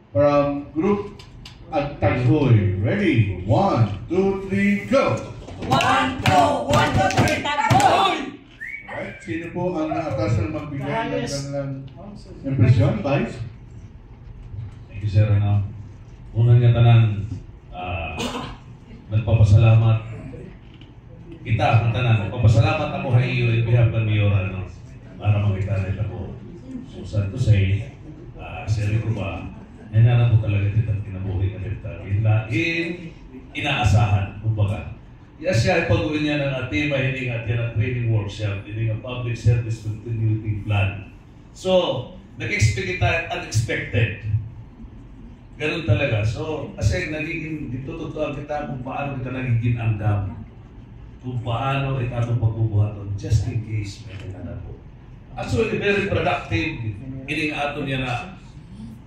from Group Agtaghoy. Ready? 1, 2, 3, go! 1, 2, 3, Taghoy! Right. Sino po ang naatas na magbigay ng kanilang impresyon, Vice? Thank you, sir. Unang nga tanan, nagpapasalamat kita, ang tanan. Nagpapasalamat ako sa iyo in behalf ng Mayor, para makita rin ako. So, sad to say, seri ko ba, nangyana po talaga kitang kinabuhi na kita. Inaasahan, kumbaga. Yes, siya ay pag-uwi niya ng Atima, hindi nga yan ang training workshop, hindi nga public service continuity plan. So, nag-expect kita unexpected. Ganun talaga. So, kasi nagiging, ditututuan kita kung paano kita nagiging andam. Kung paano kita itong pagbubuhaton, just in case may kinana po. Actually, very productive. Ining aton niya na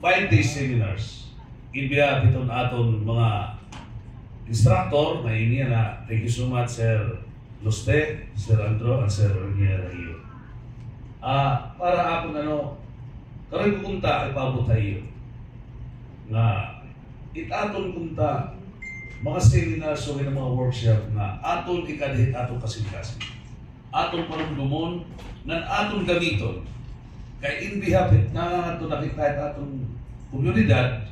5-day seminars. Ibiya itong aton mga instructor, na ini na, thank you so much, Sir Luste, Sir Andro, at Sir Raniera iyo. Para ako karoy pupunta, ipabot tayo. Na itaton punta, mga seminars o mga workshop na aton ikadihit aton kasing-kasing. Aton parumdumon, nan aton gamiton. Kaya in behalf na aton nakita aton komunidad,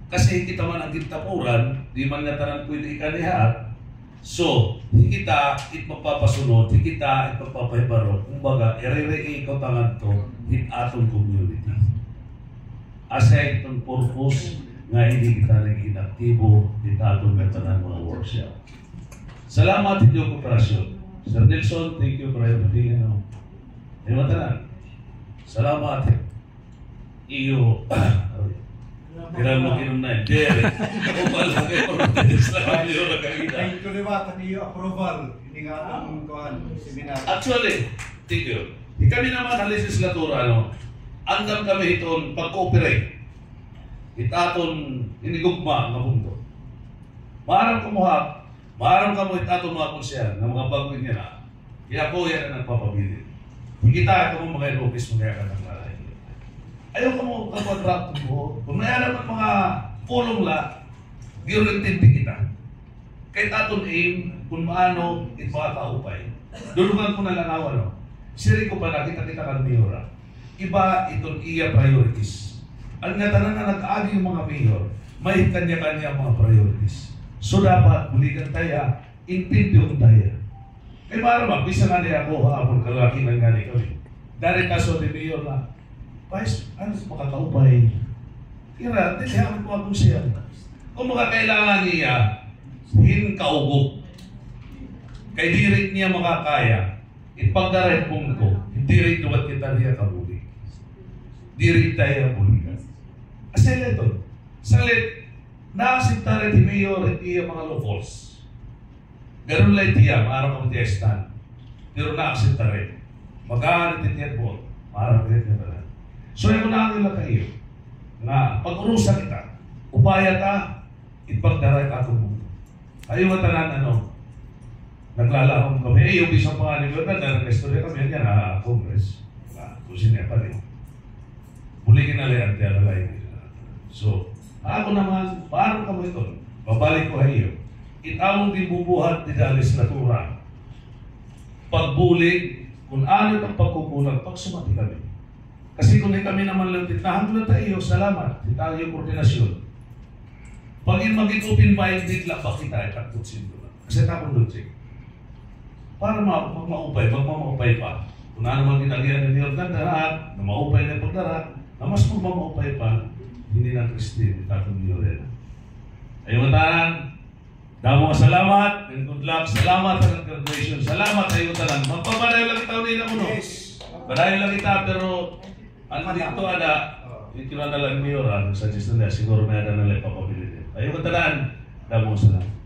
kasi kita man ang kintapuran, di man nga tanan pwede ikanihat. So, kita magpapasunod, kita magpapahibaro. Kumbaga, ire-re ikaw tangan to in atong community. Aside itong purpose nga hindi kita naging aktibo in atong tanan mga workshop. Salamat sa inyong kooperasyon. Sir Nelson, thank you for everything. Tanan. Salamat. Iyo. Kailan mo kinom na yun? Ako pala kayo Thank you naman, niyo approval. Hindi nga ang seminar. Actually, thank you. Kami naman ang legislatura, andam kami itong pag-cooperate. Itaton, inigugma ang mundo. Maharang kumuha, maharang kamo itaton mga konsyal na mga bagoy niya na. Kaya po yan ang nagpapabilin. Kita ito mo mga office mo kaya ka ng malay. Ayaw ka mo kapag-rap mo. Kung nayaran ng mga pulong la, di rin tindi kita. Kahit aton aim, kung maano, it mga kaupay. Dulungan ko na lang ako, Siri ko pa nakita kita kang Mayora. Iba itong iya priorities. Ang natanan na nag-agi yung mga mayor, may kanya-kanya mga priorities. So dapat, buligan tayo, intindiyon tayo. Kaya marama, bisa nga niya ako, hapon kalaki ng gani kami. Dari kaso ni Mayor na, Vice, ano makakaupay? Kira, hindi ko akong siya. Kung makakailangan niya, hinkaugo. Kay dirit niya makakaya, ipagdaray kong ko, hindi rin duwat kita niya kabuli. Dirit tayo kabuli. Asaya ito, salit, nakasinta rin ni Mayor at iya mga locals. Ganun lang tiya, maarang kang tiyestan. Pero nakasinta rin. Magkahanit niya po, maarang rin niya. So, yung unahan nila kayo, nga pag-urusan kita, upaya ta, ipagdaray ka itong mundo. Ayaw nga tanan, naglalahong kami, yung isang pangalim yun, nag-restorya kami yan, Congress, kung siya pa rin. Buligin na lang, tiyan na lang. So, ako naman, paano kamo ito? Babalik ko kayo. Itawang dibubuhat ni legislatura. Pagbulig, kung ano ang pagkukulang, pagsumati kami. Kasi kung kami naman lang titahan na tayo, salamat, tayo yung koordinasyon. Pag yung mag-open minded lang, bakit tayo takutsin doon? Kasi tapong logic. Para magmaupay pa. Kung ano naman ginagawa ng Yordan darat, na maupay na pagdarat, na mas magmaupay pa, hindi na Christine, tatong Yordan. Ayun matahan, damo salamat, and good luck, salamat sa graduation, salamat sa iyo tanan. Magpapadayo lang itaw nila mo, Padayo lang kita, pero ano dito yung kinala lang Mayor, suggest na siguro may ada na lang papabilitin. Ayun, talaan. Damo salamat.